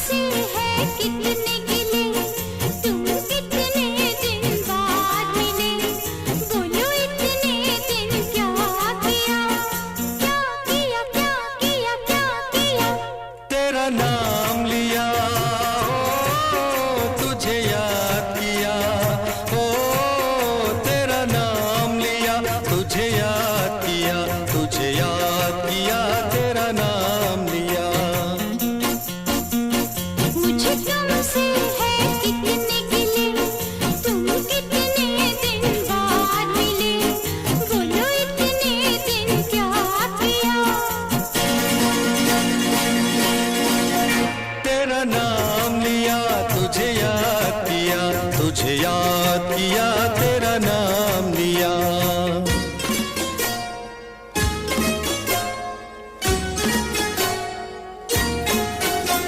तुमसे है कितने गिले, तुम कितने दिन बाद मिले। बोलो इतने दिन क्या किया, क्या किया, क्या किया, क्या किया। तेरा नाम लिया, ओ तुझे याद किया, ओ तेरा नाम लिया, तुझे याद किया, तुझे याद किया, तेरा नाम लिया। मुझे तुमसे है कितने गिले, तुम कितने दिन बाद मिले। बोलो इतने दिन क्या किया। तेरा नाम लिया, तुझे याद किया, तुझे याद किया,